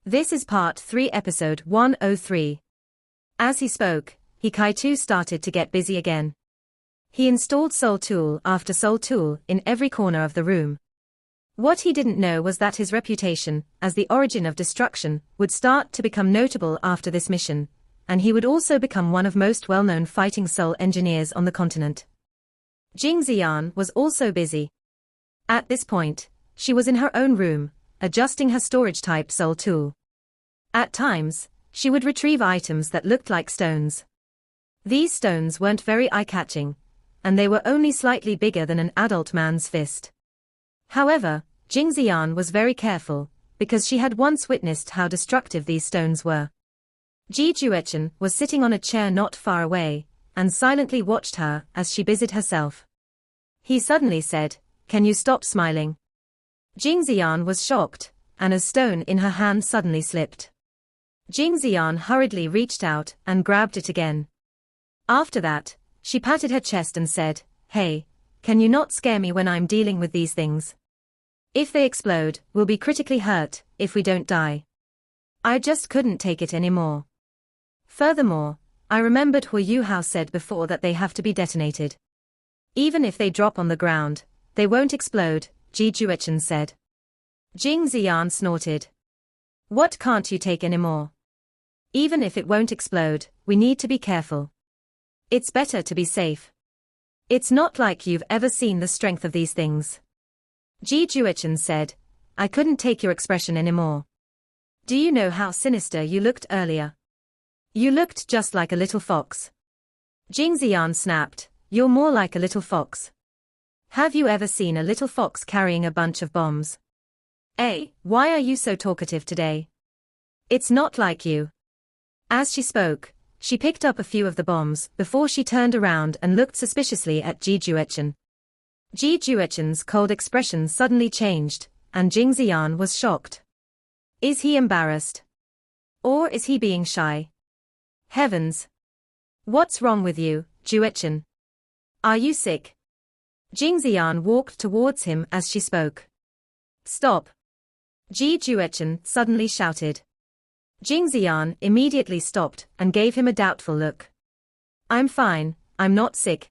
This is part 3 episode 103. As he spoke, Hikaitu started to get busy again. He installed soul tool after soul tool in every corner of the room. What he didn't know was that his reputation, as the origin of destruction, would start to become notable after this mission, and he would also become one of most well-known fighting soul engineers on the continent. Jing Ziyan was also busy. At this point, she was in her own room, adjusting her storage-type soul tool. At times, she would retrieve items that looked like stones. These stones weren't very eye-catching, and they were only slightly bigger than an adult man's fist. However, Jing Ziyan was very careful, because she had once witnessed how destructive these stones were. Ji Juechen was sitting on a chair not far away, and silently watched her as she busied herself. He suddenly said, "Can you stop smiling?" Jing Ziyan was shocked, and a stone in her hand suddenly slipped. Jing Ziyan hurriedly reached out and grabbed it again. After that, she patted her chest and said, "Hey, can you not scare me when I'm dealing with these things? If they explode, we'll be critically hurt, if we don't die." I just couldn't take it anymore. Furthermore, I remembered Hu Yuhao said before that they have to be detonated. Even if they drop on the ground, they won't explode, Ji Juechen said. Jing Ziyan snorted. What can't you take anymore? Even if it won't explode, we need to be careful. It's better to be safe. It's not like you've ever seen the strength of these things. Ji Juechen said, I couldn't take your expression anymore. Do you know how sinister you looked earlier? You looked just like a little fox. Jing Ziyan snapped, you're more like a little fox. Have you ever seen a little fox carrying a bunch of bombs? Why are you so talkative today? It's not like you. As she spoke, she picked up a few of the bombs before she turned around and looked suspiciously at Ji Juechen. Ji Juechen's cold expression suddenly changed, and Jing Ziyan was shocked. Is he embarrassed? Or is he being shy? Heavens! What's wrong with you, Juechen? Are you sick? Jing Ziyan walked towards him as she spoke. Stop! Ji Juechen suddenly shouted. Jing Ziyan immediately stopped and gave him a doubtful look. I'm fine, I'm not sick.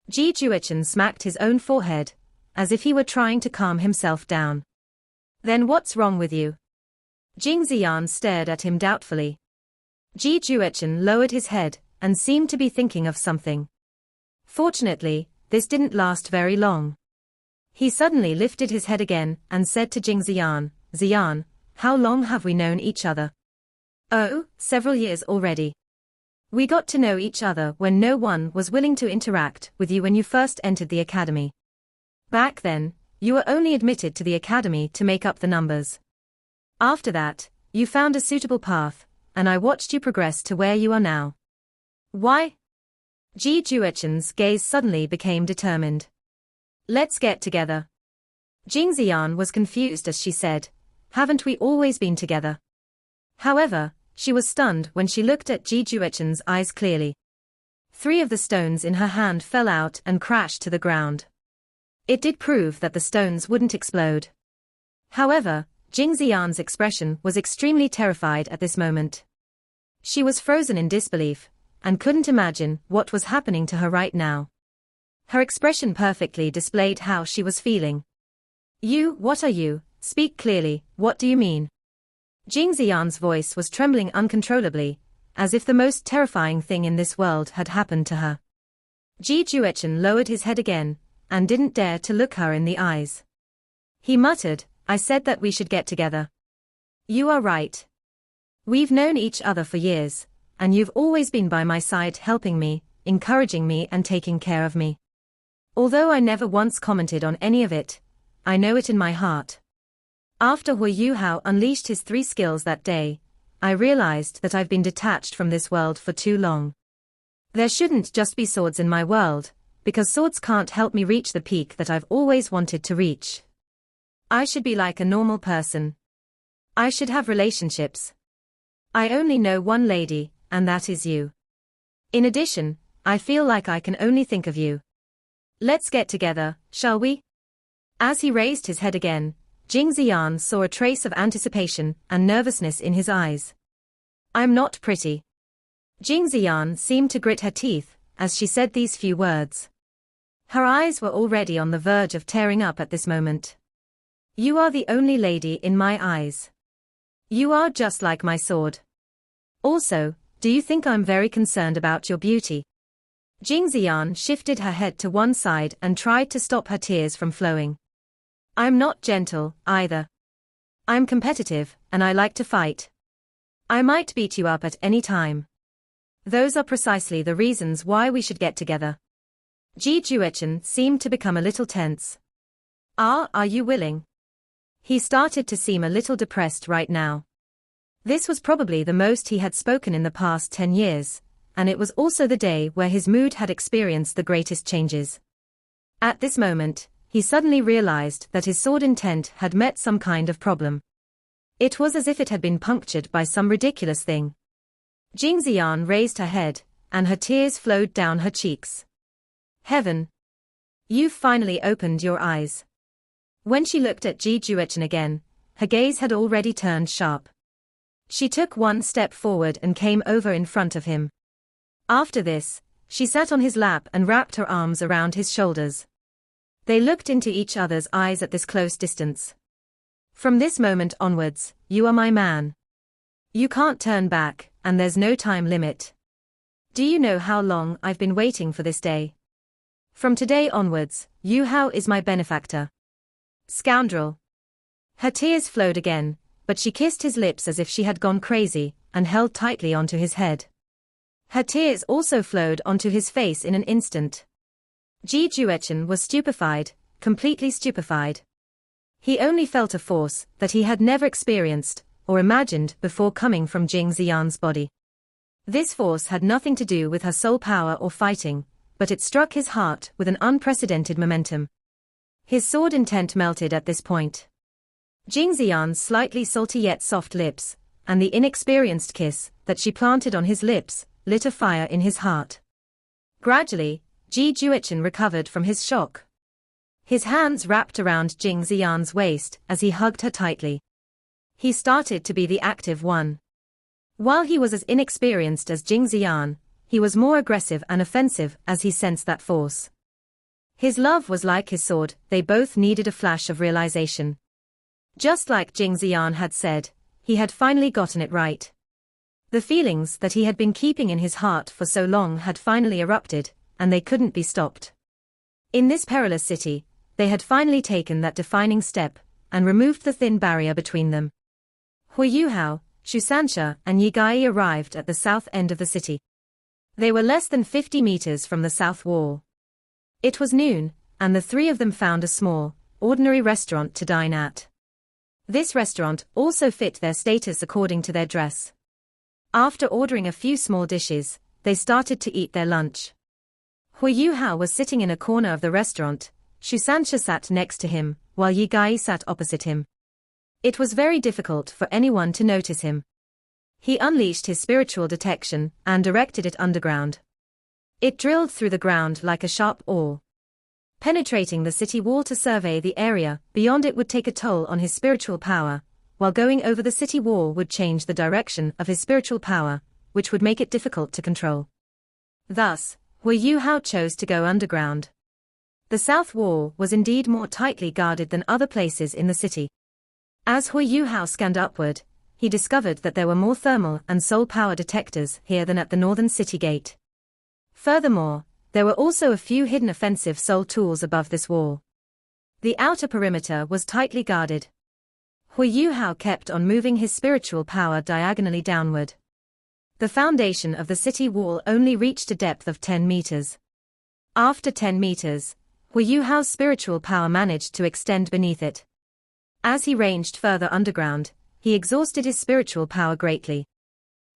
Ji Juechen smacked his own forehead, as if he were trying to calm himself down. Then what's wrong with you? Jing Ziyan stared at him doubtfully. Ji Juechen lowered his head and seemed to be thinking of something. Fortunately, this didn't last very long. He suddenly lifted his head again and said to Jing Ziyan, Ziyan, how long have we known each other? Oh, several years already. We got to know each other when no one was willing to interact with you when you first entered the academy. Back then, you were only admitted to the academy to make up the numbers. After that, you found a suitable path, and I watched you progress to where you are now. Why? Ji Juechen's gaze suddenly became determined. Let's get together. Jing Ziyan was confused as she said, haven't we always been together? However, she was stunned when she looked at Ji Juechen's eyes clearly. 3 of the stones in her hand fell out and crashed to the ground. It did prove that the stones wouldn't explode. However, Jing Ziyan's expression was extremely terrified at this moment. She was frozen in disbelief, and couldn't imagine what was happening to her right now. Her expression perfectly displayed how she was feeling. What are you? Speak clearly, what do you mean? Jing Ziyan's voice was trembling uncontrollably, as if the most terrifying thing in this world had happened to her. Ji Juechen lowered his head again, and didn't dare to look her in the eyes. He muttered, I said that we should get together. You are right. We've known each other for years, and you've always been by my side helping me, encouraging me and taking care of me. Although I never once commented on any of it, I know it in my heart. After Hu Yuhao unleashed his 3 skills that day, I realized that I've been detached from this world for too long. There shouldn't just be swords in my world, because swords can't help me reach the peak that I've always wanted to reach. I should be like a normal person. I should have relationships. I only know one lady, and that is you. In addition, I feel like I can only think of you. Let's get together, shall we? As he raised his head again, Jing Ziyan saw a trace of anticipation and nervousness in his eyes. "I'm not pretty." Jing Ziyan seemed to grit her teeth as she said these few words. Her eyes were already on the verge of tearing up at this moment. "You are the only lady in my eyes. You are just like my sword. Also, do you think I'm very concerned about your beauty?" Jing Ziyan shifted her head to one side and tried to stop her tears from flowing. "I'm not gentle, either. I'm competitive, and I like to fight. I might beat you up at any time. Those are precisely the reasons why we should get together." Ji Juechen seemed to become a little tense. Are you willing?" He started to seem a little depressed right now. This was probably the most he had spoken in the past 10 years, and it was also the day where his mood had experienced the greatest changes. At this moment, he suddenly realized that his sword intent had met some kind of problem. It was as if it had been punctured by some ridiculous thing. Jing Ziyan raised her head, and her tears flowed down her cheeks. "Heaven! You've finally opened your eyes." When she looked at Ji Juechen again, her gaze had already turned sharp. She took one step forward and came over in front of him. After this, she sat on his lap and wrapped her arms around his shoulders. They looked into each other's eyes at this close distance. "From this moment onwards, you are my man. You can't turn back, and there's no time limit. Do you know how long I've been waiting for this day? From today onwards, Yu Hao is my benefactor." "Scoundrel." Her tears flowed again, but she kissed his lips as if she had gone crazy, and held tightly onto his head. Her tears also flowed onto his face in an instant. Ji Juechen was stupefied, completely stupefied. He only felt a force that he had never experienced or imagined before coming from Jing Ziyan's body. This force had nothing to do with her soul power or fighting, but it struck his heart with an unprecedented momentum. His sword intent melted at this point. Jing Ziyan's slightly salty yet soft lips, and the inexperienced kiss that she planted on his lips, lit a fire in his heart. Gradually, Ji Juechen recovered from his shock. His hands wrapped around Jing Ziyan's waist as he hugged her tightly. He started to be the active one. While he was as inexperienced as Jing Ziyan, he was more aggressive and offensive as he sensed that force. His love was like his sword, they both needed a flash of realization. Just like Jing Ziyan had said, he had finally gotten it right. The feelings that he had been keeping in his heart for so long had finally erupted, and they couldn't be stopped. In this perilous city, they had finally taken that defining step, and removed the thin barrier between them. Hui Yuhao, Shu Sansha and Yi Gai arrived at the south end of the city. They were less than 50 meters from the south wall. It was noon, and the three of them found a small, ordinary restaurant to dine at. This restaurant also fit their status according to their dress. After ordering a few small dishes, they started to eat their lunch. Hui Yuhao was sitting in a corner of the restaurant, Shu Sansha sat next to him, while Yi Gai sat opposite him. It was very difficult for anyone to notice him. He unleashed his spiritual detection and directed it underground. It drilled through the ground like a sharp awl. Penetrating the city wall to survey the area beyond it would take a toll on his spiritual power, while going over the city wall would change the direction of his spiritual power, which would make it difficult to control. Thus, Hui Yuhao chose to go underground. The south wall was indeed more tightly guarded than other places in the city. As Hui Yuhao scanned upward, he discovered that there were more thermal and soul power detectors here than at the northern city gate. Furthermore, there were also a few hidden offensive soul tools above this wall. The outer perimeter was tightly guarded. Hui Yuhao kept on moving his spiritual power diagonally downward. The foundation of the city wall only reached a depth of 10 meters. After 10 meters, Hui Yuhao's spiritual power managed to extend beneath it. As he ranged further underground, he exhausted his spiritual power greatly.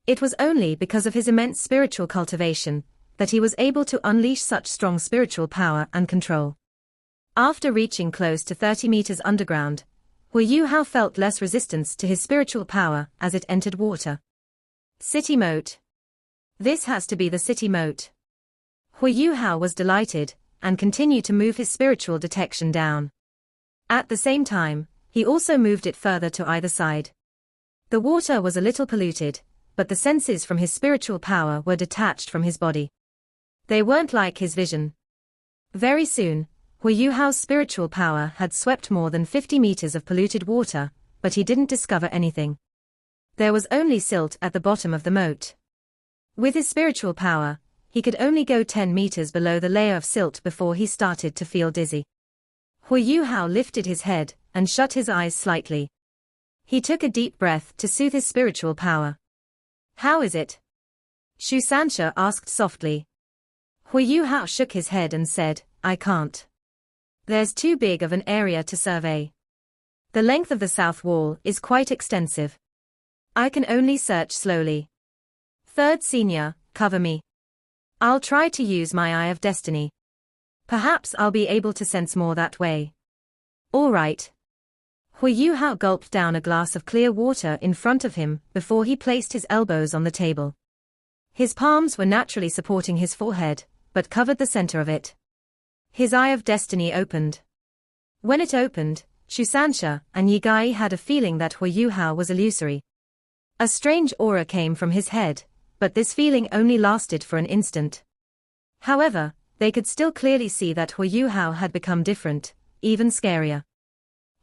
It was only because of his immense spiritual cultivation that he was able to unleash such strong spiritual power and control. After reaching close to 30 meters underground, Hui Yuhao felt less resistance to his spiritual power as it entered water. City moat. This has to be the city moat. Hui Yuhao was delighted, and continued to move his spiritual detection down. At the same time, he also moved it further to either side. The water was a little polluted, but the senses from his spiritual power were detached from his body. They weren't like his vision. Very soon, Hu Yuhao's spiritual power had swept more than 50 meters of polluted water, but he didn't discover anything. There was only silt at the bottom of the moat. With his spiritual power, he could only go 10 meters below the layer of silt before he started to feel dizzy. Hu Yuhao lifted his head and shut his eyes slightly. He took a deep breath to soothe his spiritual power. "How is it?" Shu Sansha asked softly. Hu Yuhao shook his head and said, "I can't. There's too big of an area to survey. The length of the south wall is quite extensive. I can only search slowly. Third senior, cover me. I'll try to use my Eye of Destiny. Perhaps I'll be able to sense more that way." "All right." Hu Yuhao gulped down a glass of clear water in front of him before he placed his elbows on the table. His palms were naturally supporting his forehead, but covered the center of it. His Eye of Destiny opened. When it opened, Shu Sansha and Yi Gai had a feeling that Hu Yuhao was illusory. A strange aura came from his head, but this feeling only lasted for an instant. However, they could still clearly see that Hu Yuhao had become different, even scarier.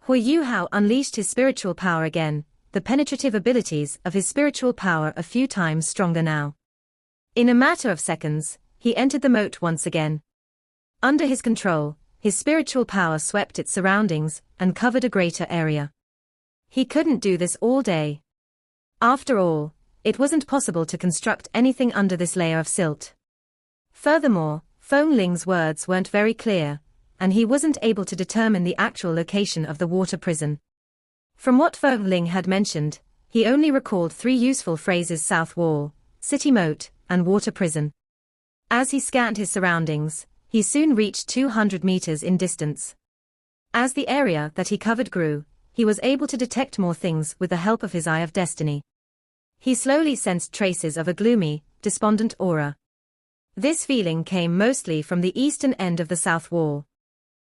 Hu Yuhao unleashed his spiritual power again, the penetrative abilities of his spiritual power a few times stronger now. In a matter of seconds, he entered the moat once again. Under his control, his spiritual power swept its surroundings and covered a greater area. He couldn't do this all day. After all, it wasn't possible to construct anything under this layer of silt. Furthermore, Feng Ling's words weren't very clear, and he wasn't able to determine the actual location of the water prison. From what Feng Ling had mentioned, he only recalled 3 useful phrases: south wall, city moat, and water prison. As he scanned his surroundings, he soon reached 200 meters in distance. As the area that he covered grew, he was able to detect more things with the help of his Eye of Destiny. He slowly sensed traces of a gloomy, despondent aura. This feeling came mostly from the eastern end of the south wall.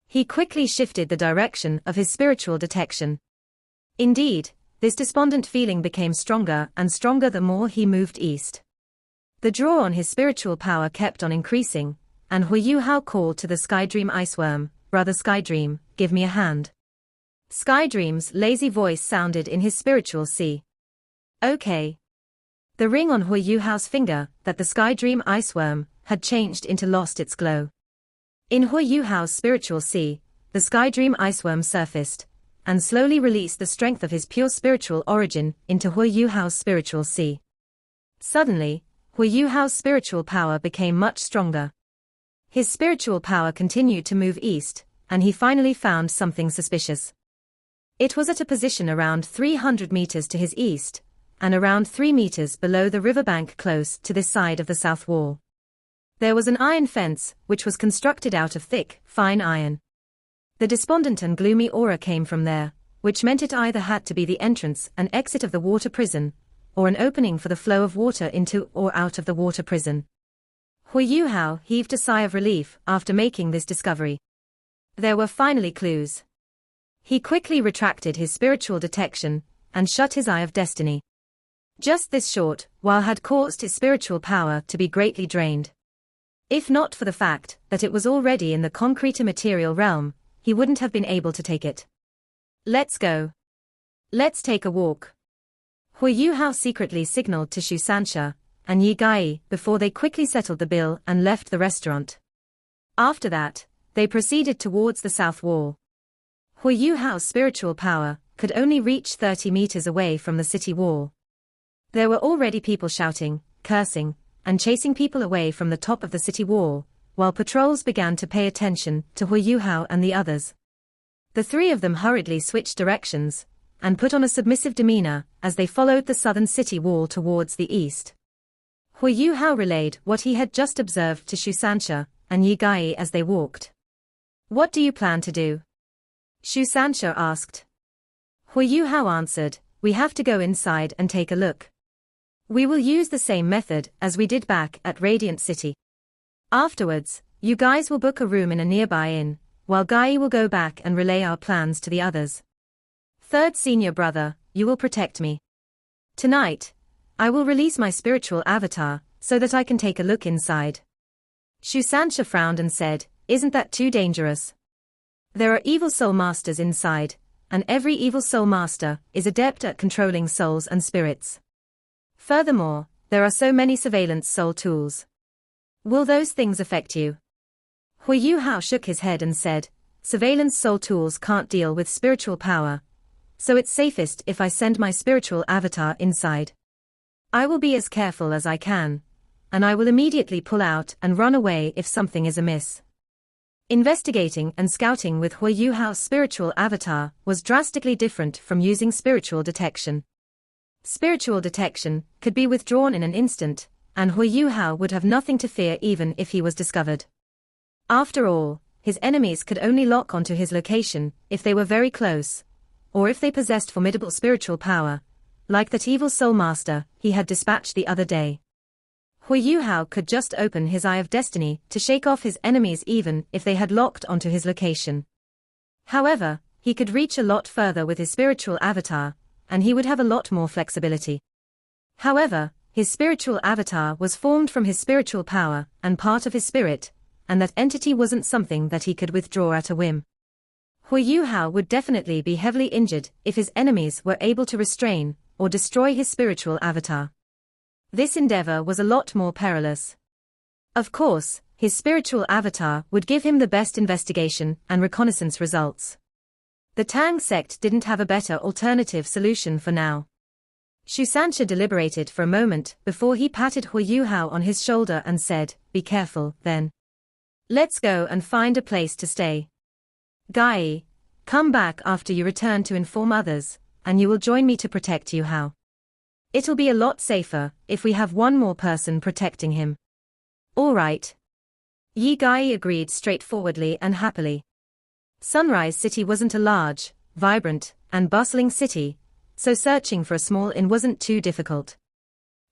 He quickly shifted the direction of his spiritual detection. Indeed, this despondent feeling became stronger and stronger the more he moved east. The draw on his spiritual power kept on increasing, and Hu Yuhao called to the Skydream Iceworm, "Brother Skydream, give me a hand." Skydream's lazy voice sounded in his spiritual sea. "Okay." The ring on Hu Yuhao's finger, that the Skydream Iceworm, had changed into lost its glow. In Hu Yuhao's spiritual sea, the Skydream Iceworm surfaced, and slowly released the strength of his pure spiritual origin into Hu Yuhao's spiritual sea. Suddenly, Hu Yuhao's spiritual power became much stronger. His spiritual power continued to move east, and he finally found something suspicious. It was at a position around 300 meters to his east, and around 3 meters below the riverbank close to this side of the south wall. There was an iron fence, which was constructed out of thick, fine iron. The despondent and gloomy aura came from there, which meant it either had to be the entrance and exit of the water prison, or an opening for the flow of water into or out of the water prison. Hu Yuhao heaved a sigh of relief after making this discovery. There were finally clues. He quickly retracted his spiritual detection, and shut his Eye of Destiny. Just this short while had caused his spiritual power to be greatly drained. If not for the fact that it was already in the concrete material realm, he wouldn't have been able to take it. "Let's go. Let's take a walk." Hu Yuhao secretly signaled to Shu Sansha and Yi Gai before they quickly settled the bill and left the restaurant. After that, they proceeded towards the south wall. Hu Yuhao's spiritual power could only reach 30 meters away from the city wall. There were already people shouting, cursing, and chasing people away from the top of the city wall, while patrols began to pay attention to Hu Yuhao and the others. The 3 of them hurriedly switched directions, and put on a submissive demeanor as they followed the southern city wall towards the east. Hu Yuhao relayed what he had just observed to Shu Sansha and Yi Gai as they walked. "What do you plan to do?" Shu Sansha asked. Hu Yuhao answered, "We have to go inside and take a look. We will use the same method as we did back at Radiant City. Afterwards, you guys will book a room in a nearby inn, while Gai will go back and relay our plans to the others." Third senior brother, you will protect me. Tonight, I will release my spiritual avatar, so that I can take a look inside. Shusansha frowned and said, isn't that too dangerous? There are evil soul masters inside, and every evil soul master is adept at controlling souls and spirits. Furthermore, there are so many surveillance soul tools. Will those things affect you? Hui Yu Hao shook his head and said, surveillance soul tools can't deal with spiritual power, so it's safest if I send my spiritual avatar inside. I will be as careful as I can, and I will immediately pull out and run away if something is amiss. Investigating and scouting with Hui Yu Hao's spiritual avatar was drastically different from using spiritual detection. Spiritual detection could be withdrawn in an instant, and Hui Yu Hao would have nothing to fear even if he was discovered. After all, his enemies could only lock onto his location if they were very close, or if they possessed formidable spiritual power, like that evil soul master he had dispatched the other day. Hui Yu Hao could just open his Eye of Destiny to shake off his enemies even if they had locked onto his location. However, he could reach a lot further with his spiritual avatar, and he would have a lot more flexibility. However, his spiritual avatar was formed from his spiritual power and part of his spirit, and that entity wasn't something that he could withdraw at a whim. Hui Yu Hao would definitely be heavily injured if his enemies were able to restrain or destroy his spiritual avatar. This endeavor was a lot more perilous. Of course, his spiritual avatar would give him the best investigation and reconnaissance results. The Tang sect didn't have a better alternative solution for now. Shusansha deliberated for a moment before he patted Hui Yu Hao on his shoulder and said, be careful, then. Let's go and find a place to stay. Gai, come back after you return to inform others, and you will join me to protect Yu Hao. It'll be a lot safer if we have one more person protecting him. All right. Yi Gai agreed straightforwardly and happily. Sunrise City wasn't a large, vibrant, and bustling city, so searching for a small inn wasn't too difficult.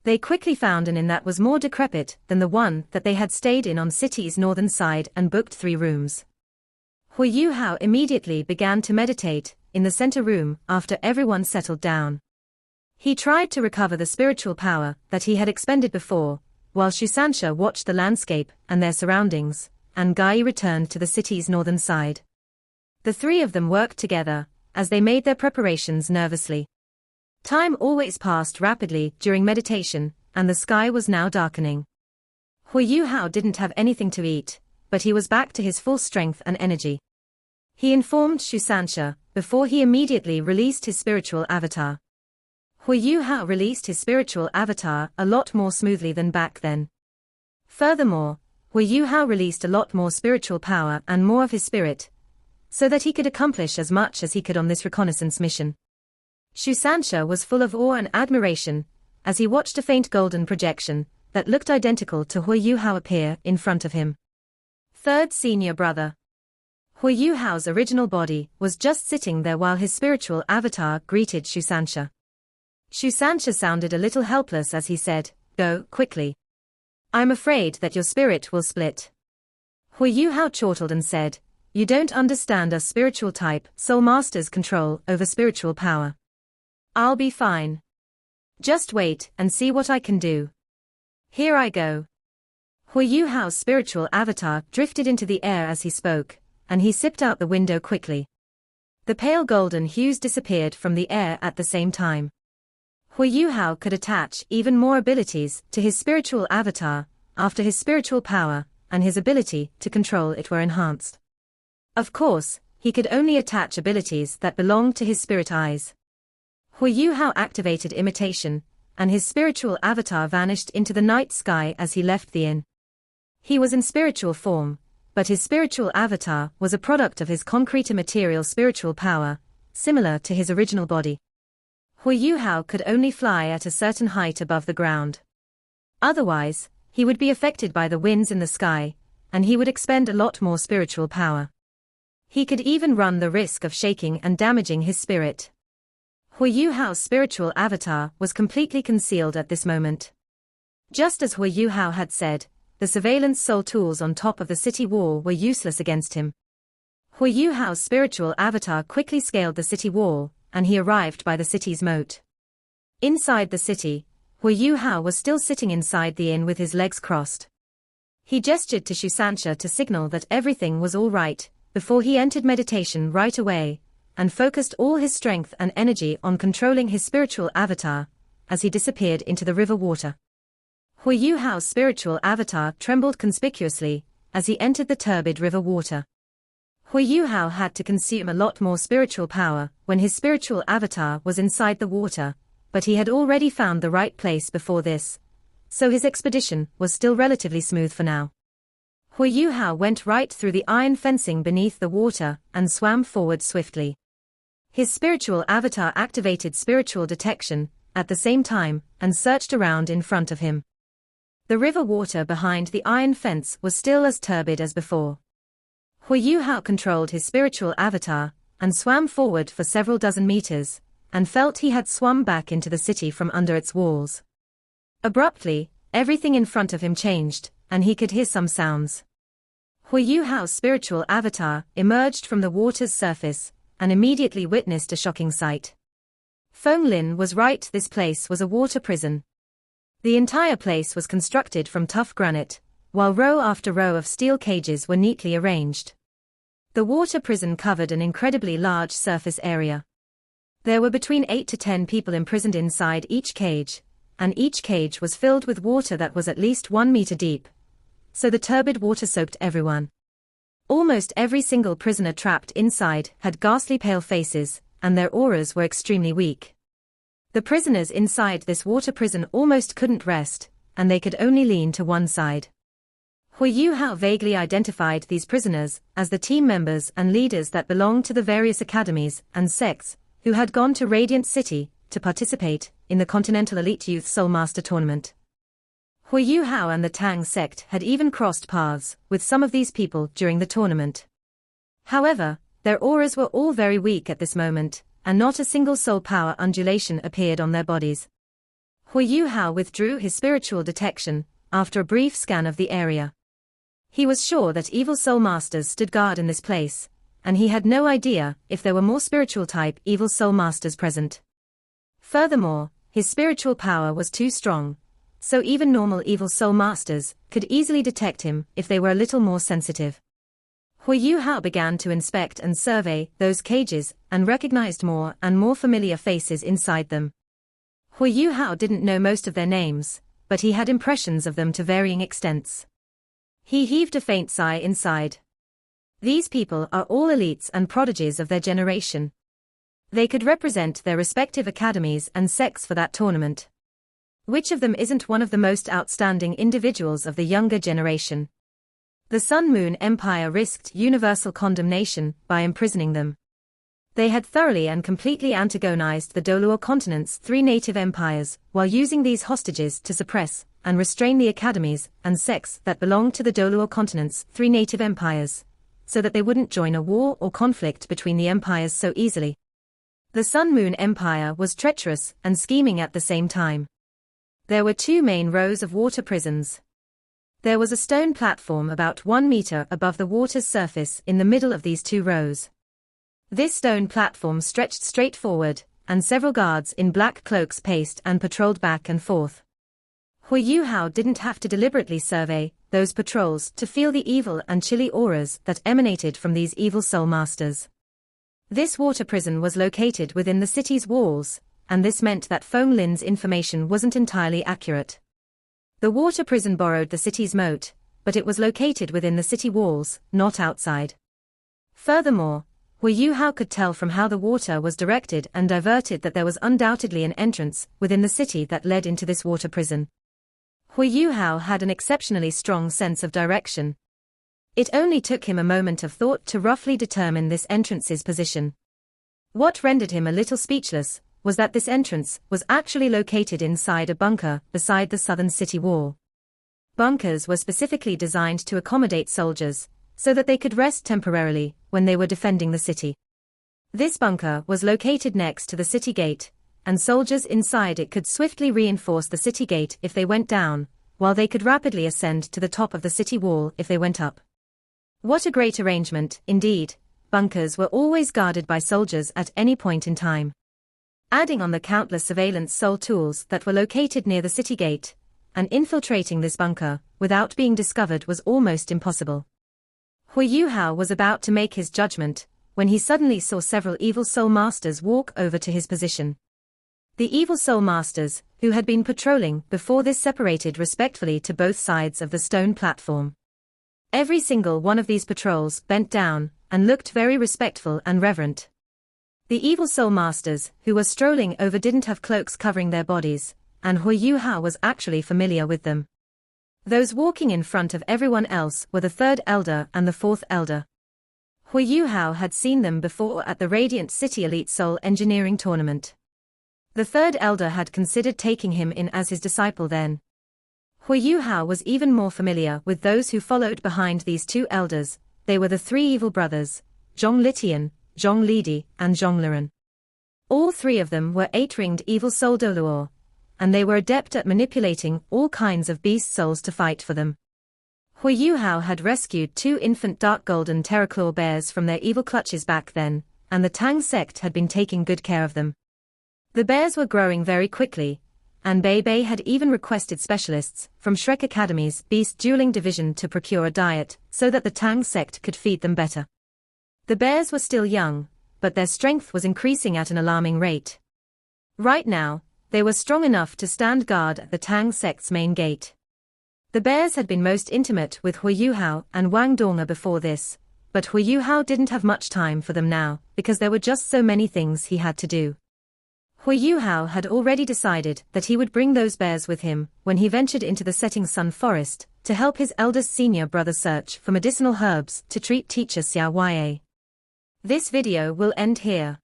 They quickly found an inn that was more decrepit than the one that they had stayed in on city's northern side and booked 3 rooms. Hui Yu Hao immediately began to meditate in the center room after everyone settled down. He tried to recover the spiritual power that he had expended before, while Shusansha watched the landscape and their surroundings, and Gai returned to the city's northern side. The 3 of them worked together, as they made their preparations nervously. Time always passed rapidly during meditation, and the sky was now darkening. Hui Yu Hao didn't have anything to eat, but he was back to his full strength and energy. He informed Shusansha before he immediately released his spiritual avatar. Hui Yu Hao released his spiritual avatar a lot more smoothly than back then. Furthermore, Hui Yu Hao released a lot more spiritual power and more of his spirit, so that he could accomplish as much as he could on this reconnaissance mission. Shusansha was full of awe and admiration as he watched a faint golden projection that looked identical to Hui Yu Hao appear in front of him. Third senior brother. Hui Yu Hao's original body was just sitting there while his spiritual avatar greeted Shusansha. Shusansha sounded a little helpless as he said, go, quickly. I'm afraid that your spirit will split. Hui Yu Hao chortled and said, you don't understand us spiritual type soul masters' control over spiritual power. I'll be fine. Just wait and see what I can do. Here I go. Hui Yu Hao's spiritual avatar drifted into the air as he spoke, and he sipped out the window quickly. The pale golden hues disappeared from the air at the same time. Hui Yu Hao could attach even more abilities to his spiritual avatar after his spiritual power and his ability to control it were enhanced. Of course, he could only attach abilities that belonged to his spirit eyes. Hui Yu Hao activated imitation, and his spiritual avatar vanished into the night sky as he left the inn. He was in spiritual form, but his spiritual avatar was a product of his concrete material spiritual power, similar to his original body. Hui Yu Hao could only fly at a certain height above the ground. Otherwise, he would be affected by the winds in the sky, and he would expend a lot more spiritual power. He could even run the risk of shaking and damaging his spirit. Hui Yu Hao's spiritual avatar was completely concealed at this moment. Just as Hui Yu Hao had said, the surveillance soul tools on top of the city wall were useless against him. Hui Yu Hao's spiritual avatar quickly scaled the city wall, and he arrived by the city's moat. Inside the city, Hui Yuhao was still sitting inside the inn with his legs crossed. He gestured to Shusansha to signal that everything was all right, before he entered meditation right away, and focused all his strength and energy on controlling his spiritual avatar, as he disappeared into the river water. Hui Yuhao's spiritual avatar trembled conspicuously, as he entered the turbid river water. Hui Yuhao had to consume a lot more spiritual power when his spiritual avatar was inside the water, but he had already found the right place before this, so his expedition was still relatively smooth for now. Hui Yuhao went right through the iron fencing beneath the water and swam forward swiftly. His spiritual avatar activated spiritual detection at the same time and searched around in front of him. The river water behind the iron fence was still as turbid as before. Hui Yuhao controlled his spiritual avatar and swam forward for several dozen meters, and felt he had swum back into the city from under its walls. Abruptly, everything in front of him changed, and he could hear some sounds. Hui Yuhao's spiritual avatar emerged from the water's surface and immediately witnessed a shocking sight. Feng Lin was right, this place was a water prison. The entire place was constructed from tough granite, while row after row of steel cages were neatly arranged. The water prison covered an incredibly large surface area. There were between 8 to 10 people imprisoned inside each cage, and each cage was filled with water that was at least 1 meter deep, so the turbid water soaked everyone. Almost every single prisoner trapped inside had ghastly pale faces, and their auras were extremely weak. The prisoners inside this water prison almost couldn't rest, and they could only lean to one side. Hui Yuhao vaguely identified these prisoners as the team members and leaders that belonged to the various academies and sects who had gone to Radiant City to participate in the Continental Elite Youth Soul Master Tournament. Hui Yuhao and the Tang sect had even crossed paths with some of these people during the tournament. However, their auras were all very weak at this moment, and not a single soul power undulation appeared on their bodies. Hui Yuhao withdrew his spiritual detection after a brief scan of the area. He was sure that evil soul masters stood guard in this place, and he had no idea if there were more spiritual type evil soul masters present. Furthermore, his spiritual power was too strong, so even normal evil soul masters could easily detect him if they were a little more sensitive. Hui Yuhao began to inspect and survey those cages and recognized more and more familiar faces inside them. Hui Yuhao didn't know most of their names, but he had impressions of them to varying extents. He heaved a faint sigh inside. These people are all elites and prodigies of their generation. They could represent their respective academies and sects for that tournament. Which of them isn't one of the most outstanding individuals of the younger generation? The Sun Moon Empire risked universal condemnation by imprisoning them. They had thoroughly and completely antagonized the Doluo continent's 3 native empires, while using these hostages to suppress and restrain the academies and sects that belonged to the Doluo continent's 3 native empires, so that they wouldn't join a war or conflict between the empires so easily. The Sun Moon Empire was treacherous and scheming at the same time. There were 2 main rows of water prisons. There was a stone platform about 1 meter above the water's surface in the middle of these 2 rows. This stone platform stretched straight forward, and several guards in black cloaks paced and patrolled back and forth. Hui Yuhao didn't have to deliberately survey those patrols to feel the evil and chilly auras that emanated from these evil soul masters. This water prison was located within the city's walls, and this meant that Feng Lin's information wasn't entirely accurate. The water prison borrowed the city's moat, but it was located within the city walls, not outside. Furthermore, Hui Yuhao could tell from how the water was directed and diverted that there was undoubtedly an entrance within the city that led into this water prison. Hui Yuhao had an exceptionally strong sense of direction. It only took him a moment of thought to roughly determine this entrance's position. What rendered him a little speechless was that this entrance was actually located inside a bunker beside the southern city wall. Bunkers were specifically designed to accommodate soldiers, so that they could rest temporarily when they were defending the city. This bunker was located next to the city gate, and soldiers inside it could swiftly reinforce the city gate if they went down, while they could rapidly ascend to the top of the city wall if they went up. What a great arrangement, indeed. Bunkers were always guarded by soldiers at any point in time. Adding on the countless surveillance soul tools that were located near the city gate, and infiltrating this bunker, without being discovered was almost impossible. Hui Yuhao was about to make his judgment, when he suddenly saw several evil soul masters walk over to his position. The evil soul masters, who had been patrolling before this, separated respectfully to both sides of the stone platform. Every single one of these patrols bent down, and looked very respectful and reverent. The evil soul masters, who were strolling over, didn't have cloaks covering their bodies, and Hui Yuhao was actually familiar with them. Those walking in front of everyone else were the third elder and the fourth elder. Hui Yuhao had seen them before at the Radiant City Elite Soul Engineering Tournament. The third elder had considered taking him in as his disciple then. Hui Yuhao was even more familiar with those who followed behind these two elders. They were the three evil brothers, Zhong Litian, Zhong Lidi, and Zhong Liren. All three of them were 8-ringed evil soul Doluor, and they were adept at manipulating all kinds of beast souls to fight for them. Hui Yuhao had rescued 2 infant dark golden terraclaw bears from their evil clutches back then, and the Tang sect had been taking good care of them. The bears were growing very quickly, and Bei Bei had even requested specialists from Shrek Academy's Beast Dueling Division to procure a diet so that the Tang sect could feed them better. The bears were still young, but their strength was increasing at an alarming rate. Right now, they were strong enough to stand guard at the Tang sect's main gate. The bears had been most intimate with Hui Yuhao and Wang Donga before this, but Hui Yuhao didn't have much time for them now because there were just so many things he had to do. Hui Yuhao had already decided that he would bring those bears with him when he ventured into the setting sun forest to help his eldest senior brother search for medicinal herbs to treat teacher Xiao Ya. This video will end here.